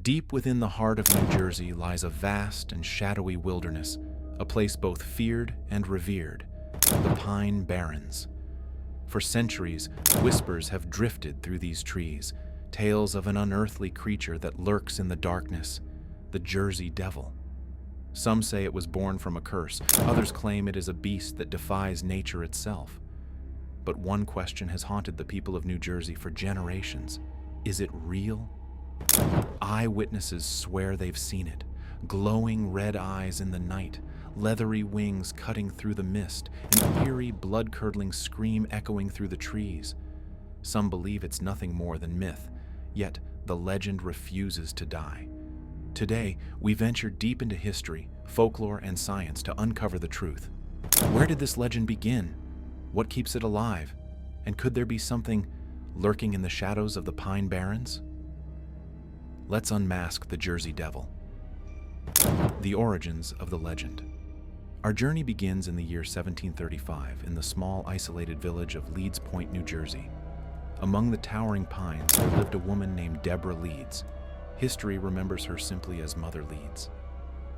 Deep within the heart of New Jersey lies a vast and shadowy wilderness, a place both feared and revered, the Pine Barrens. For centuries, whispers have drifted through these trees, tales of an unearthly creature that lurks in the darkness, the Jersey Devil. Some say it was born from a curse, others claim it is a beast that defies nature itself. But one question has haunted the people of New Jersey for generations. Is it real? Eyewitnesses swear they've seen it. Glowing red eyes in the night, leathery wings cutting through the mist, an eerie, blood-curdling scream echoing through the trees. Some believe it's nothing more than myth, yet the legend refuses to die. Today, we venture deep into history, folklore, and science to uncover the truth. Where did this legend begin? What keeps it alive? And could there be something lurking in the shadows of the Pine Barrens? Let's unmask the Jersey Devil. The origins of the legend. Our journey begins in the year 1735 in the small, isolated village of Leeds Point, New Jersey. Among the towering pines, there lived a woman named Deborah Leeds. History remembers her simply as Mother Leeds.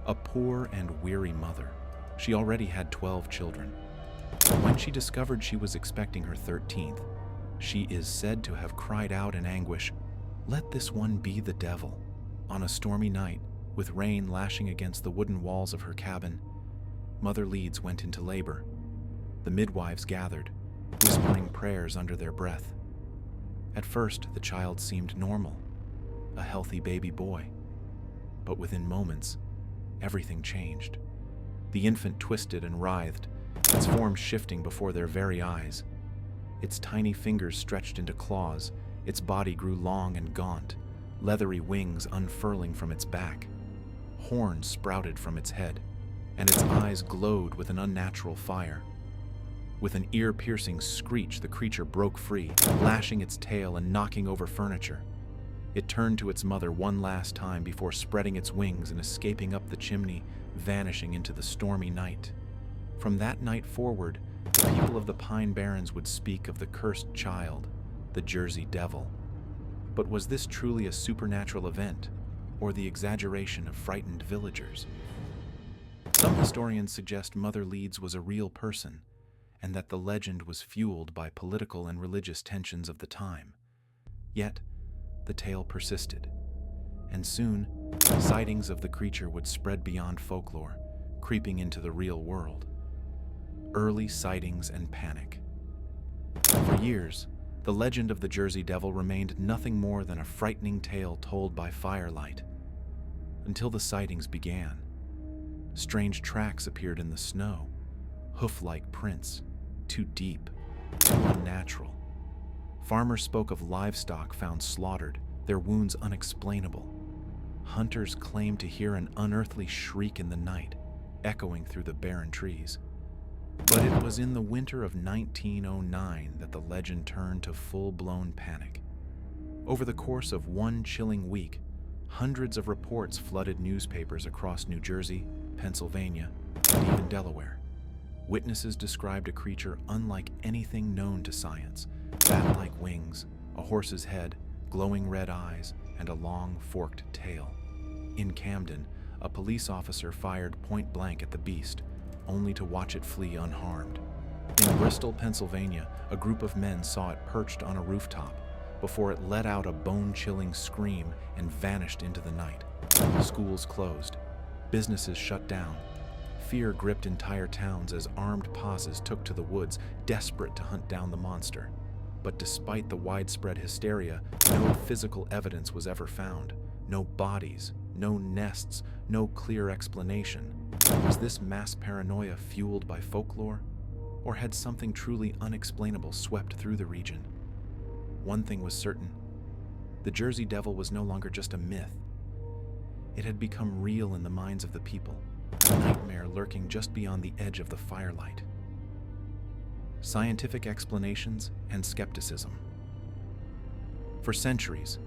A poor and weary mother, she already had 12 children. When she discovered she was expecting her 13th, she is said to have cried out in anguish, "Let this one be the devil." On a stormy night, with rain lashing against the wooden walls of her cabin, Mother Leeds went into labor. The midwives gathered, whispering prayers under their breath. At first, the child seemed normal, a healthy baby boy. But within moments, everything changed. The infant twisted and writhed, its form shifting before their very eyes. Its tiny fingers stretched into claws, its body grew long and gaunt, leathery wings unfurling from its back. Horns sprouted from its head, and its eyes glowed with an unnatural fire. With an ear-piercing screech, the creature broke free, lashing its tail and knocking over furniture. It turned to its mother one last time before spreading its wings and escaping up the chimney, vanishing into the stormy night. From that night forward, the people of the Pine Barrens would speak of the cursed child, the Jersey Devil. But was this truly a supernatural event, or the exaggeration of frightened villagers? Some historians suggest Mother Leeds was a real person, and that the legend was fueled by political and religious tensions of the time. Yet, the tale persisted, and soon, sightings of the creature would spread beyond folklore, creeping into the real world. Early sightings and panic. For years, the legend of the Jersey Devil remained nothing more than a frightening tale told by firelight, until the sightings began. Strange tracks appeared in the snow, hoof-like prints, too deep, too unnatural. Farmers spoke of livestock found slaughtered, their wounds unexplainable. Hunters claimed to hear an unearthly shriek in the night, echoing through the barren trees. But it was in the winter of 1909 that the legend turned to full-blown panic. Over the course of one chilling week, hundreds of reports flooded newspapers across New Jersey, Pennsylvania, and even Delaware. Witnesses described a creature unlike anything known to science: bat-like wings, a horse's head, glowing red eyes, and a long, forked tail. In Camden, a police officer fired point-blank at the beast, only to watch it flee unharmed. In Bristol, Pennsylvania, a group of men saw it perched on a rooftop before it let out a bone-chilling scream and vanished into the night. Schools closed, businesses shut down. Fear gripped entire towns as armed posses took to the woods, desperate to hunt down the monster. But despite the widespread hysteria, no physical evidence was ever found. No bodies, no nests, no clear explanation. Was this mass paranoia fueled by folklore? Or had something truly unexplainable swept through the region? One thing was certain: the Jersey Devil was no longer just a myth. It had become real in the minds of the people, a nightmare lurking just beyond the edge of the firelight. Scientific explanations and skepticism. For centuries,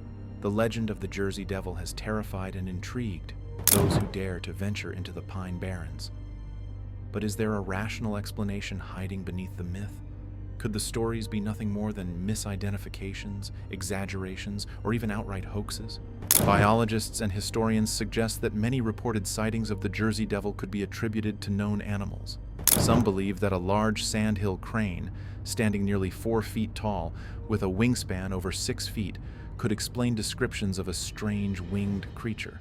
the legend of the Jersey Devil has terrified and intrigued those who dare to venture into the Pine Barrens. But is there a rational explanation hiding beneath the myth? Could the stories be nothing more than misidentifications, exaggerations, or even outright hoaxes? Biologists and historians suggest that many reported sightings of the Jersey Devil could be attributed to known animals. Some believe that a large sandhill crane, standing nearly 4 feet tall, with a wingspan over 6 feet, could explain descriptions of a strange winged creature.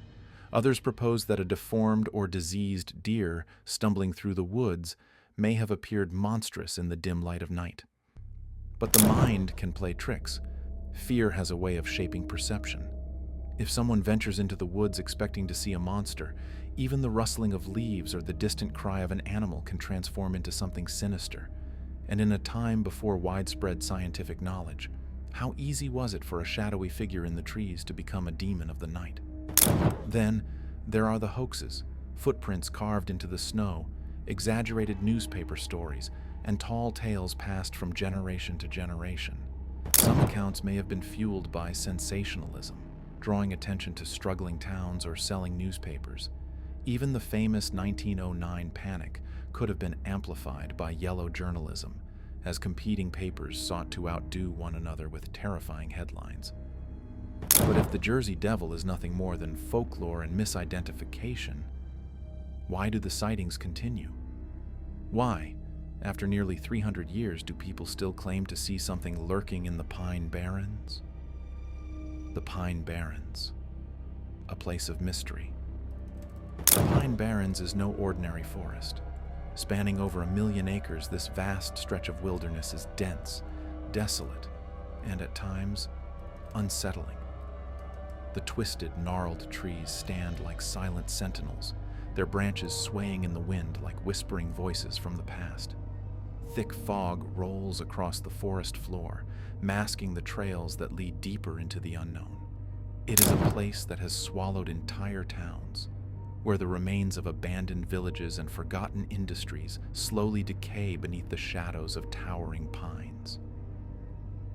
Others propose that a deformed or diseased deer stumbling through the woods may have appeared monstrous in the dim light of night. But the mind can play tricks. Fear has a way of shaping perception. If someone ventures into the woods expecting to see a monster, even the rustling of leaves or the distant cry of an animal can transform into something sinister. And in a time before widespread scientific knowledge, how easy was it for a shadowy figure in the trees to become a demon of the night? Then, there are the hoaxes, footprints carved into the snow, exaggerated newspaper stories, and tall tales passed from generation to generation. Some accounts may have been fueled by sensationalism, drawing attention to struggling towns or selling newspapers. Even the famous 1909 panic could have been amplified by yellow journalism, as competing papers sought to outdo one another with terrifying headlines. But if the Jersey Devil is nothing more than folklore and misidentification, why do the sightings continue? Why, after nearly 300 years, do people still claim to see something lurking in the Pine Barrens? The Pine Barrens, a place of mystery. The Pine Barrens is no ordinary forest. Spanning over 1 million acres, this vast stretch of wilderness is dense, desolate, and at times, unsettling. The twisted, gnarled trees stand like silent sentinels, their branches swaying in the wind like whispering voices from the past. Thick fog rolls across the forest floor, masking the trails that lead deeper into the unknown. It is a place that has swallowed entire towns, where the remains of abandoned villages and forgotten industries slowly decay beneath the shadows of towering pines.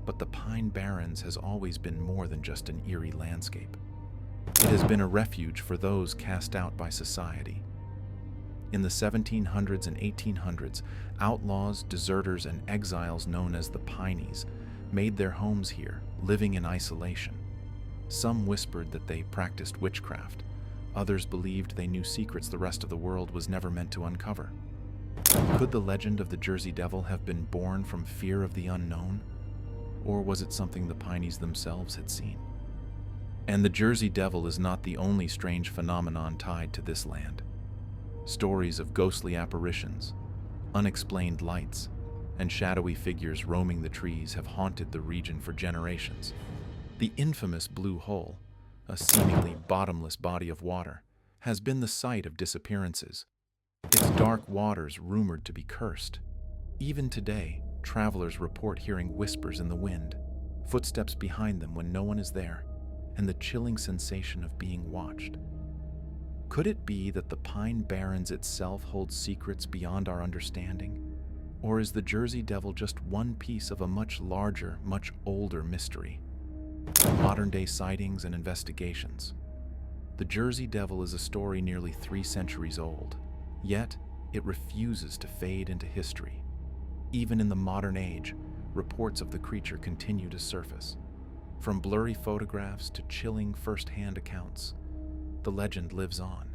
But the Pine Barrens has always been more than just an eerie landscape. It has been a refuge for those cast out by society. In the 1700s and 1800s, outlaws, deserters, and exiles known as the Pineys made their homes here, living in isolation. Some whispered that they practiced witchcraft. Others believed they knew secrets the rest of the world was never meant to uncover. Could the legend of the Jersey Devil have been born from fear of the unknown? Or was it something the Pineys themselves had seen? And the Jersey Devil is not the only strange phenomenon tied to this land. Stories of ghostly apparitions, unexplained lights, and shadowy figures roaming the trees have haunted the region for generations. The infamous Blue Hole, a seemingly bottomless body of water, has been the site of disappearances, its dark waters rumored to be cursed. Even today, travelers report hearing whispers in the wind, footsteps behind them when no one is there, and the chilling sensation of being watched. Could it be that the Pine Barrens itself holds secrets beyond our understanding? Or is the Jersey Devil just one piece of a much larger, much older mystery? Modern-day sightings and investigations. The Jersey Devil is a story nearly 3 centuries old, yet it refuses to fade into history. Even in the modern age, reports of the creature continue to surface. From blurry photographs to chilling first-hand accounts, the legend lives on.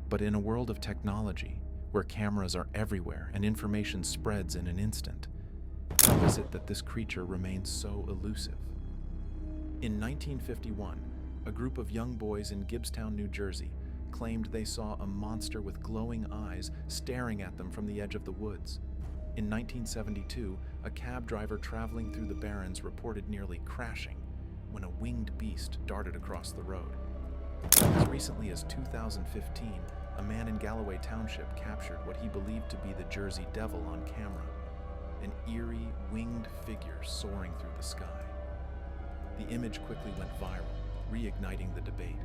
But in a world of technology, where cameras are everywhere and information spreads in an instant, how is it that this creature remains so elusive? In 1951, a group of young boys in Gibbstown, New Jersey, claimed they saw a monster with glowing eyes staring at them from the edge of the woods. In 1972, a cab driver traveling through the Barrens reported nearly crashing when a winged beast darted across the road. As recently as 2015, a man in Galloway Township captured what he believed to be the Jersey Devil on camera, an eerie, winged figure soaring through the sky. The image quickly went viral, reigniting the debate.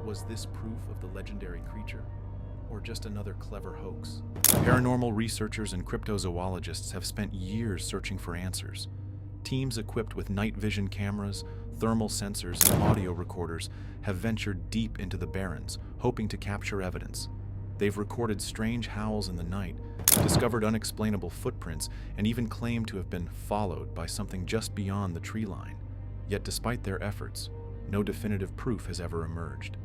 Was this proof of the legendary creature, or just another clever hoax? Paranormal researchers and cryptozoologists have spent years searching for answers. Teams equipped with night vision cameras, thermal sensors, and audio recorders have ventured deep into the Barrens, hoping to capture evidence. They've recorded strange howls in the night, discovered unexplainable footprints, and even claimed to have been followed by something just beyond the tree line. Yet despite their efforts, no definitive proof has ever emerged.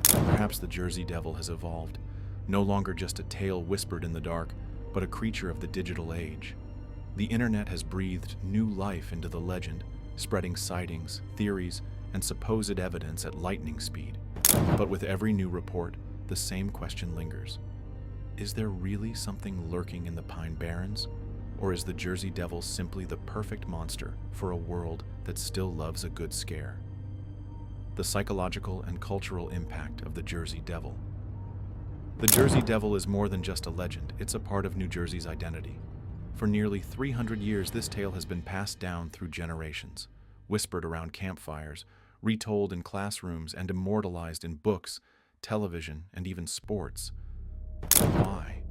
Perhaps the Jersey Devil has evolved, no longer just a tale whispered in the dark, but a creature of the digital age. The internet has breathed new life into the legend, spreading sightings, theories, and supposed evidence at lightning speed. But with every new report, the same question lingers. Is there really something lurking in the Pine Barrens? Or is the Jersey Devil simply the perfect monster for a world that still loves a good scare? The psychological and cultural impact of the Jersey Devil. The Jersey Devil is more than just a legend, it's a part of New Jersey's identity. For nearly 300 years, this tale has been passed down through generations, whispered around campfires, retold in classrooms, and immortalized in books, television, and even sports. But why?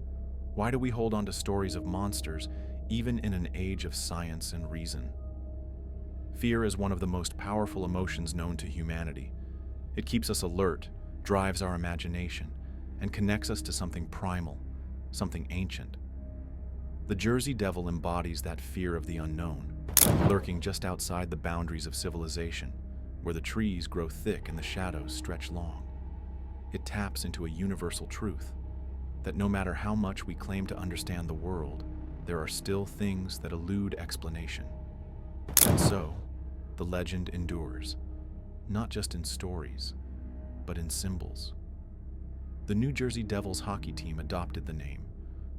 Why do we hold on to stories of monsters, even in an age of science and reason? Fear is one of the most powerful emotions known to humanity. It keeps us alert, drives our imagination, and connects us to something primal, something ancient. The Jersey Devil embodies that fear of the unknown, lurking just outside the boundaries of civilization, where the trees grow thick and the shadows stretch long. It taps into a universal truth, that no matter how much we claim to understand the world, there are still things that elude explanation. And so, the legend endures, not just in stories, but in symbols. The New Jersey Devils hockey team adopted the name,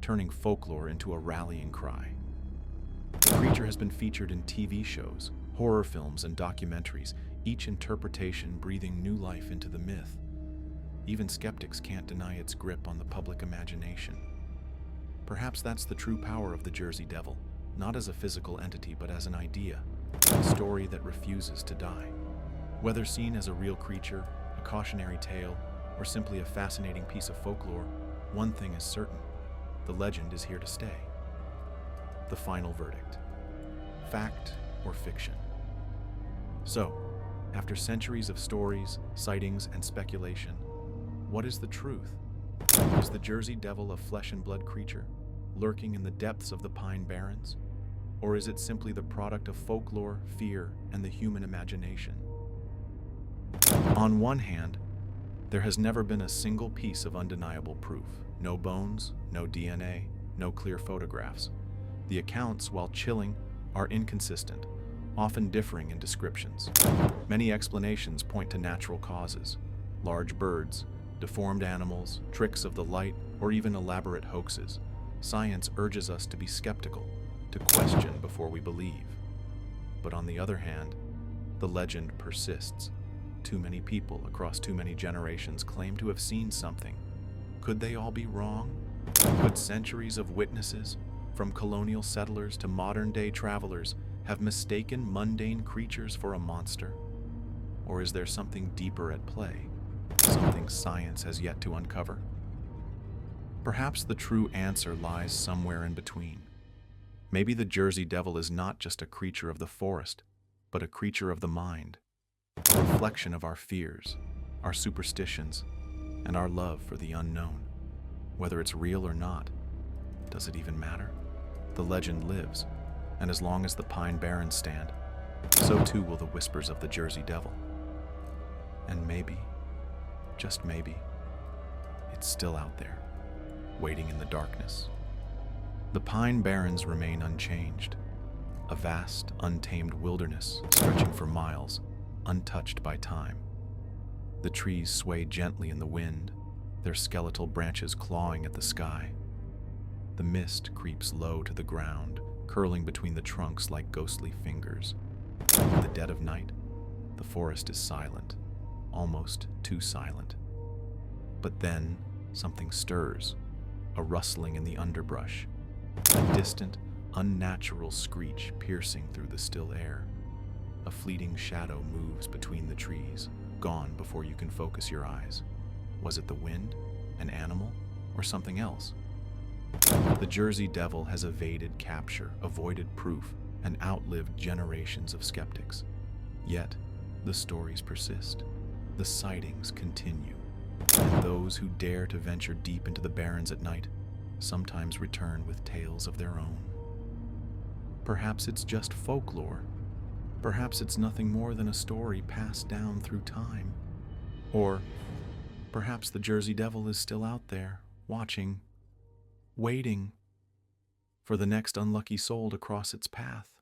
turning folklore into a rallying cry. The creature has been featured in TV shows, horror films, and documentaries, each interpretation breathing new life into the myth. Even skeptics can't deny its grip on the public imagination. Perhaps that's the true power of the Jersey Devil, not as a physical entity but as an idea, a story that refuses to die. Whether seen as a real creature, a cautionary tale, or simply a fascinating piece of folklore, one thing is certain: the legend is here to stay. The final verdict: fact or fiction? So, after centuries of stories, sightings, and speculation, what is the truth? Is the Jersey Devil a flesh and blood creature, lurking in the depths of the Pine Barrens? Or is it simply the product of folklore, fear, and the human imagination? On one hand, there has never been a single piece of undeniable proof. No bones, no DNA, no clear photographs. The accounts, while chilling, are inconsistent, often differing in descriptions. Many explanations point to natural causes: large birds, deformed animals, tricks of the light, or even elaborate hoaxes. Science urges us to be skeptical, to question before we believe. But on the other hand, the legend persists. Too many people across too many generations claim to have seen something. Could they all be wrong? Could centuries of witnesses, from colonial settlers to modern-day travelers, have mistaken mundane creatures for a monster? Or is there something deeper at play, something science has yet to uncover? Perhaps the true answer lies somewhere in between. Maybe the Jersey Devil is not just a creature of the forest, but a creature of the mind, a reflection of our fears, our superstitions, and our love for the unknown. Whether it's real or not, does it even matter? The legend lives, and as long as the Pine Barrens stand, so too will the whispers of the Jersey Devil. And maybe, just maybe, it's still out there, waiting in the darkness. The Pine Barrens remain unchanged, a vast, untamed wilderness stretching for miles, untouched by time. The trees sway gently in the wind, their skeletal branches clawing at the sky. The mist creeps low to the ground, curling between the trunks like ghostly fingers. In the dead of night, the forest is silent, almost too silent. But then, something stirs, a rustling in the underbrush, a distant, unnatural screech piercing through the still air. A fleeting shadow moves between the trees, gone before you can focus your eyes. Was it the wind, an animal, or something else? The Jersey Devil has evaded capture, avoided proof, and outlived generations of skeptics. Yet, the stories persist. The sightings continue. And those who dare to venture deep into the Barrens at night sometimes return with tales of their own. Perhaps it's just folklore. Perhaps it's nothing more than a story passed down through time. Or perhaps the Jersey Devil is still out there, watching, waiting for the next unlucky soul to cross its path.